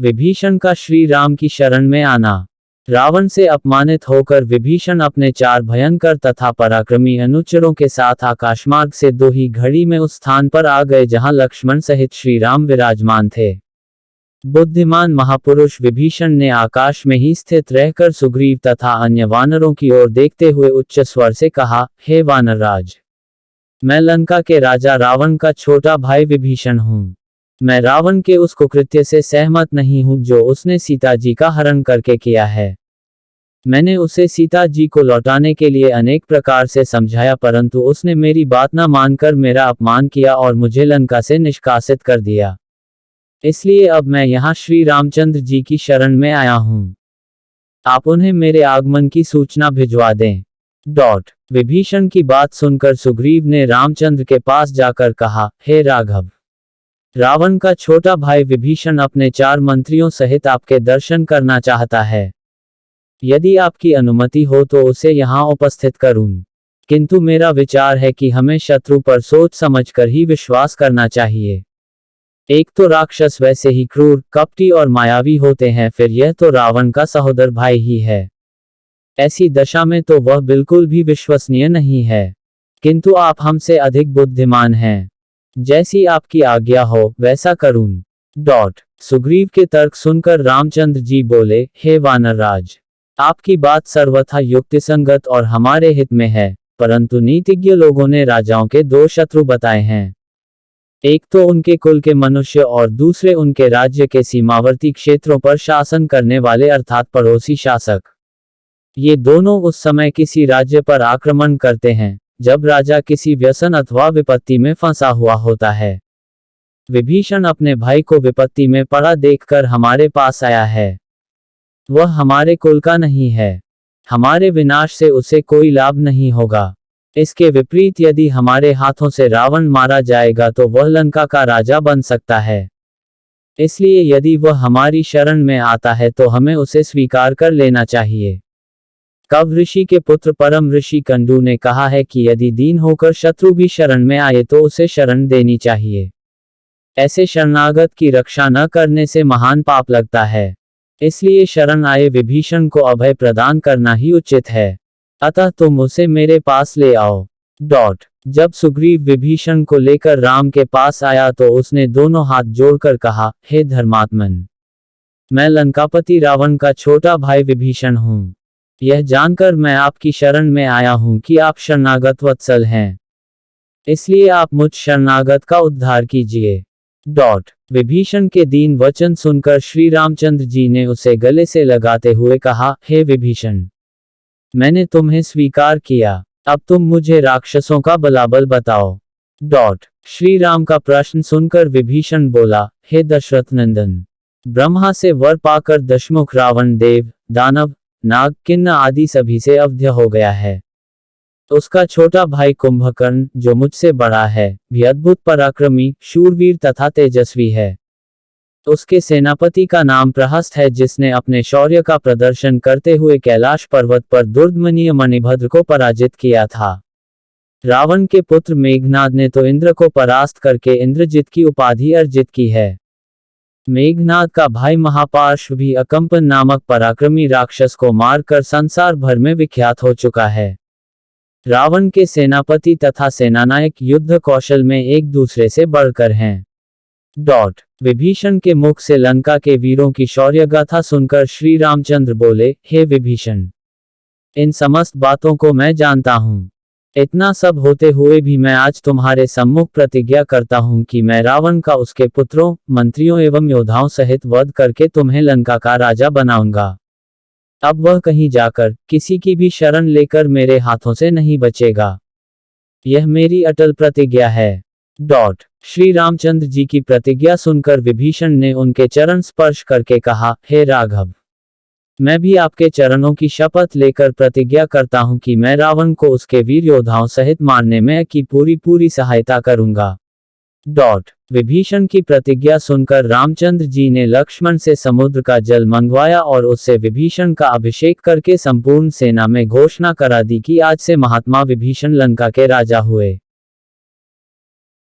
विभीषण का श्री राम की शरण में आना। रावण से अपमानित होकर विभीषण अपने 4 भयंकर तथा पराक्रमी अनुचरों के साथ आकाशमार्ग से 2 ही घड़ी में उस स्थान पर आ गए जहां लक्ष्मण सहित श्री राम विराजमान थे। बुद्धिमान महापुरुष विभीषण ने आकाश में ही स्थित रहकर सुग्रीव तथा अन्य वानरों की ओर देखते हुए उच्च स्वर से कहा, हे वानरराज, मैं लंका के राजा रावण का छोटा भाई विभीषण हूँ। मैं रावण के उस कुकृत्य से सहमत नहीं हूँ जो उसने सीता जी का हरण करके किया है। मैंने उसे सीता जी को लौटाने के लिए अनेक प्रकार से समझाया, परंतु उसने मेरी बात न मानकर मेरा अपमान किया और मुझे लंका से निष्कासित कर दिया। इसलिए अब मैं यहाँ श्री रामचंद्र जी की शरण में आया हूँ। आप उन्हें मेरे आगमन की सूचना भिजवा दें। विभीषण की बात सुनकर सुग्रीव ने रामचंद्र के पास जाकर कहा, हे राघव, रावण का छोटा भाई विभीषण अपने 4 मंत्रियों सहित आपके दर्शन करना चाहता है। यदि आपकी अनुमति हो तो उसे यहाँ उपस्थित करूं। किंतु मेरा विचार है कि हमें शत्रु पर सोच समझकर ही विश्वास करना चाहिए। एक तो राक्षस वैसे ही क्रूर, कपटी और मायावी होते हैं, फिर यह तो रावण का सहोदर भाई ही है। ऐसी दशा में तो वह बिल्कुल भी विश्वसनीय नहीं है। किंतु आप हमसे अधिक बुद्धिमान हैं। जैसी आपकी आज्ञा हो वैसा करूं। सुग्रीव के तर्क सुनकर रामचंद्र जी बोले, हे वानरराज, आपकी बात सर्वथा युक्तिसंगत और हमारे हित में है, परंतु नीतिज्ञ लोगों ने राजाओं के 2 शत्रु बताए हैं। एक तो उनके कुल के मनुष्य और दूसरे उनके राज्य के सीमावर्ती क्षेत्रों पर शासन करने वाले अर्थात पड़ोसी शासक। ये दोनों उस समय किसी राज्य पर आक्रमण करते हैं जब राजा किसी व्यसन अथवा विपत्ति में फंसा हुआ होता है। विभीषण अपने भाई को विपत्ति में पड़ा देखकर हमारे पास आया है। वह हमारे कुल का नहीं है। हमारे विनाश से उसे कोई लाभ नहीं होगा। इसके विपरीत यदि हमारे हाथों से रावण मारा जाएगा तो वह लंका का राजा बन सकता है। इसलिए यदि वह हमारी शरण में आता है तो हमें उसे स्वीकार कर लेना चाहिए। कव ऋषि के पुत्र परम ऋषि कंडू ने कहा है कि यदि दीन होकर शत्रु भी शरण में आए तो उसे शरण देनी चाहिए। ऐसे शरणागत की रक्षा न करने से महान पाप लगता है। इसलिए शरण आए विभीषण को अभय प्रदान करना ही उचित है। अतः तुम उसे मेरे पास ले आओ। जब सुग्रीव विभीषण को लेकर राम के पास आया तो उसने दोनों हाथ जोड़कर कहा, हे धर्मात्मन, मैं लंकापति रावण का छोटा भाई विभीषण हूँ। यह जानकर मैं आपकी शरण में आया हूं कि आप शरणागत वत्सल हैं। इसलिए आप मुझ शरणागत का उद्धार कीजिए। विभीषण के दीन वचन सुनकर श्री रामचंद्र जी ने उसे गले से लगाते हुए कहा, हे विभीषण, मैंने तुम्हें स्वीकार किया, अब तुम मुझे राक्षसों का बलाबल बताओ। श्री राम का प्रश्न सुनकर विभीषण बोला, हे दशरथ नंदन, ब्रह्मा से वर पाकर दशमुख रावण देव, दानव, नाग, किन्नर आदि सभी से अवध्य हो गया है। उसका छोटा भाई कुंभकर्ण, जो मुझसे बड़ा है, भी अद्भुत पराक्रमी, शूरवीर तथा तेजस्वी है। उसके सेनापति का नाम प्रहस्त है, जिसने अपने शौर्य का प्रदर्शन करते हुए कैलाश पर्वत पर दुर्दमनीय मणिभद्र को पराजित किया था। रावण के पुत्र मेघनाद ने तो इंद्र को परास्त करके इंद्रजित की उपाधि अर्जित की है। मेघनाद का भाई महापार्श्व भी अकंपन नामक पराक्रमी राक्षस को मारकर संसार भर में विख्यात हो चुका है। रावण के सेनापति तथा सेनानायक युद्ध कौशल में एक दूसरे से बढ़कर हैं। विभीषण के मुख से लंका के वीरों की शौर्य गाथा सुनकर श्री रामचंद्र बोले, हे विभीषण, इन समस्त बातों को मैं जानता हूँ। इतना सब होते हुए भी मैं आज तुम्हारे सम्मुख प्रतिज्ञा करता हूँ कि मैं रावण का उसके पुत्रों, मंत्रियों एवं योद्धाओं सहित वध करके तुम्हें लंका का राजा बनाऊंगा। अब वह कहीं जाकर किसी की भी शरण लेकर मेरे हाथों से नहीं बचेगा। यह मेरी अटल प्रतिज्ञा है। श्री रामचंद्र जी की प्रतिज्ञा सुनकर विभीषण ने उनके चरण स्पर्श करके कहा, हे राघव, मैं भी आपके चरणों की शपथ लेकर प्रतिज्ञा करता हूं कि मैं रावण को उसके वीर योद्धाओं सहित मारने में की पूरी सहायता करूंगा। विभीषण की प्रतिज्ञा सुनकर रामचंद्र जी ने लक्ष्मण से समुद्र का जल मंगवाया और उससे विभीषण का अभिषेक करके संपूर्ण सेना में घोषणा करा दी कि आज से महात्मा विभीषण लंका के राजा हुए।